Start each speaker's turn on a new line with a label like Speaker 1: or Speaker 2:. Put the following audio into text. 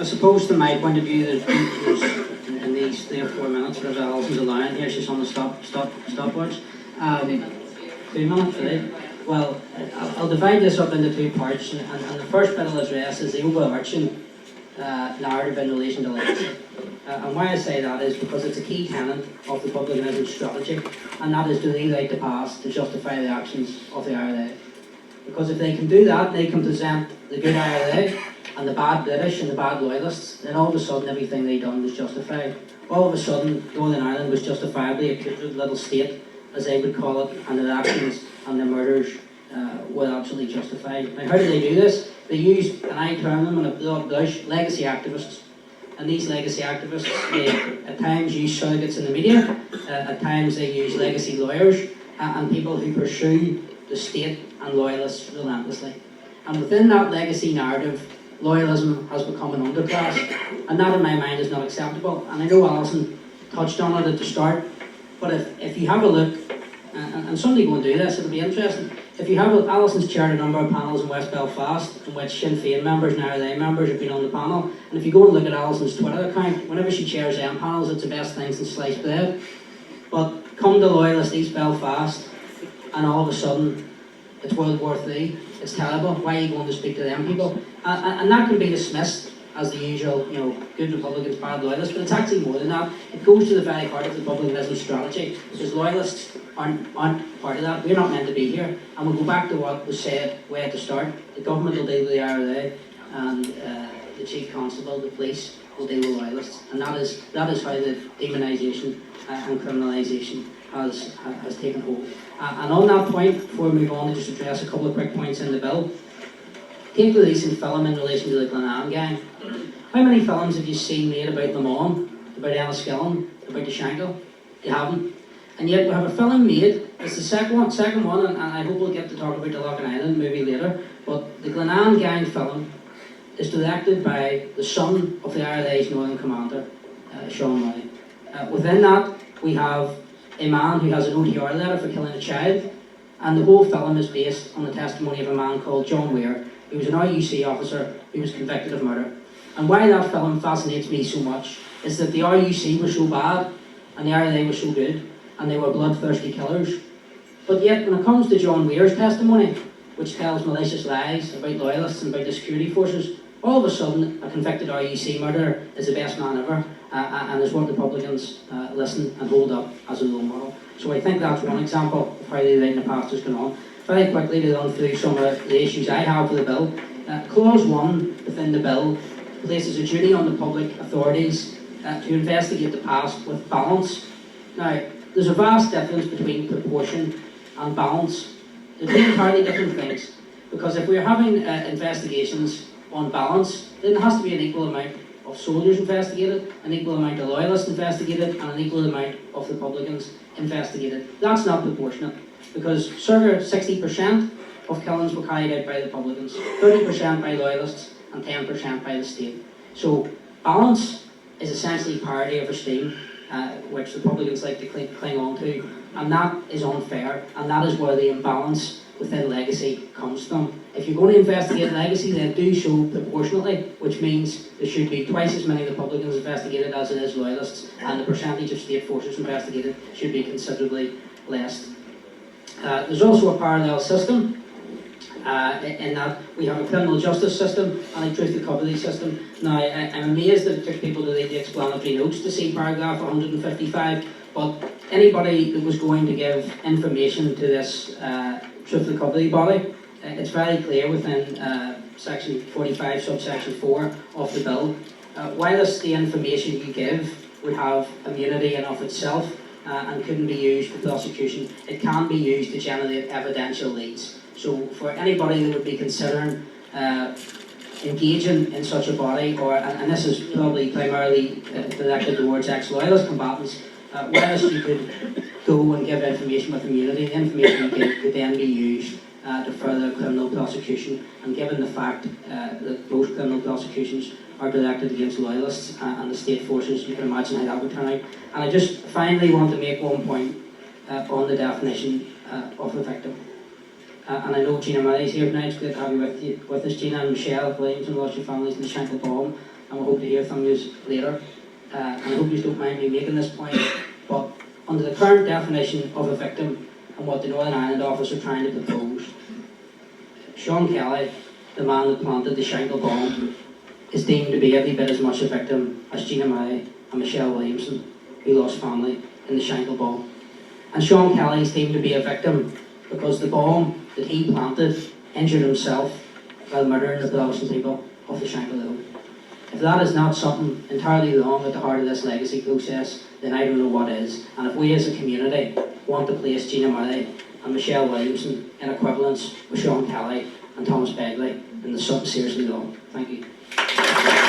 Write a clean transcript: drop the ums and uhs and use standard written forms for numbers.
Speaker 1: I suppose from my point of view, there's in these 3 or 4 minutes, there's Alison's a line here, she's on the stopwatch. 2 minutes, right? Well, I'll divide this up into 2 parts, and the first bit I'll address is the overarching narrative in relation to legacy. And why I say that is because it's a key tenet of the publicanism strategy, and that is to leave out the past to justify the actions of the IRA. Because if they can do that, they can present the good IRA and the bad British and the bad loyalists, then all of a sudden everything they done was justified. All of a sudden Northern Ireland was justifiably a putrid little state, as they would call it, and their actions and their murders were absolutely justified. Now how do they do this? They use, and I term them in a broad brush, legacy activists. And these legacy activists, they at times use surrogates in the media, at times they use legacy lawyers, and people who pursue the state and loyalists relentlessly. And within that legacy narrative, loyalism has become an underclass, and that in my mind is not acceptable. And I know Alison touched on it at the start, but if you have a look, and somebody go and do this, it'll be interesting. If you have Alison's chaired a number of panels in West Belfast, in which Sinn Féin members and IRA members have been on the panel, and if you go and look at Alison's Twitter account, whenever she chairs them panels, it's the best thing since sliced bread. But come to Loyalist East Belfast, and all of a sudden, it's World War III, it's terrible, why are you going to speak to them people? And that can be dismissed as the usual, good Republicans, bad loyalists, but it's actually more than that. It goes to the very heart of the publicanism strategy, because loyalists aren't part of that. We're not meant to be here, and we'll go back to what was said way at the start. The government will deal with the IRA, and the Chief Constable, the police, will deal with loyalists, and that is how the demonisation and criminalisation has taken hold. And on that point, before we move on, to just address a couple of quick points in the bill. Take the recent film in relation to the Glenanne gang. How many films have you seen made about Le Mans, about Enniskillen, about the Shankill? You haven't. And yet we have a film made, it's the second one, and I hope we'll get to talk about the Lough Island movie later, but the Glenanne gang film is directed by the son of the IRA's Northern Commander, Sean Murray. Within that, we have a man who has an OTR letter for killing a child, and the whole film is based on the testimony of a man called John Weir, who was an RUC officer who was convicted of murder. And why that film fascinates me so much is that the RUC were so bad, and the IRA were so good, and they were bloodthirsty killers. But yet, when it comes to John Weir's testimony, which tells malicious lies about loyalists and about the security forces, all of a sudden, a convicted RUC murderer is the best man ever, and is what Republicans listen and hold up as a role model. So I think that's one example of how the right in the past has gone on. Very quickly to run through some of the issues I have with the bill. Clause 1 within the bill places a duty on the public authorities to investigate the past with balance. Now, there's a vast difference between proportion and balance. They're two entirely different things, because if we're having investigations on balance, then there has to be an equal amount of soldiers investigated, an equal amount of loyalists investigated, and an equal amount of Republicans investigated. That's not proportionate, because circa 60% of killings were carried out by Republicans, 30% by loyalists, and 10% by the state. So balance is essentially parity of esteem, which Republicans like to cling on to, and that is unfair, and that is where the imbalance within legacy comes from. If you're going to investigate legacy, then do so proportionately, which means there should be twice as many Republicans investigated as it is loyalists, and the percentage of state forces investigated should be considerably less. There's also a parallel system, in that we have a criminal justice system and a truth recovery system. Now, I'm amazed that it took people to read the explanatory notes to see paragraph 155, but anybody that was going to give information to this truth recovery body, it's very clear within section 45, subsection 4 of the bill. Whilst the information you give would have immunity in of itself and couldn't be used for prosecution, it can be used to generate evidential leads. So for anybody that would be considering engaging in such a body, and this is probably primarily directed towards ex-loyalist combatants, whilst you could go and give information with immunity, the information you give could then be used to further criminal prosecution, and given the fact that most criminal prosecutions are directed against loyalists and the state forces, you can imagine how that would turn out. And I just finally want to make one point on the definition of a victim. And I know Gina Murray's here tonight. It's great to have you with us, Gina, and Michelle Williams, and lots of your families in the Shankill bomb. and we hope to hear from you later. And I hope you don't mind me making this point, but under the current definition of a victim and what the Northern Ireland office are trying to propose, Sean Kelly, the man that planted the Shankill bomb, is deemed to be every bit as much a victim as Gina Murray and Michelle Williamson, who lost family in the Shankill bomb. And Sean Kelly is deemed to be a victim because the bomb that he planted injured himself while murdering the Bryson people of the Shankill Road. If that is not something entirely wrong at the heart of this legacy process, then I don't know what is. And if we as a community want to place Gina Murray and Michelle Williamson in equivalence with Sean Kelly and Thomas Begley, then there's something seriously wrong. Thank you.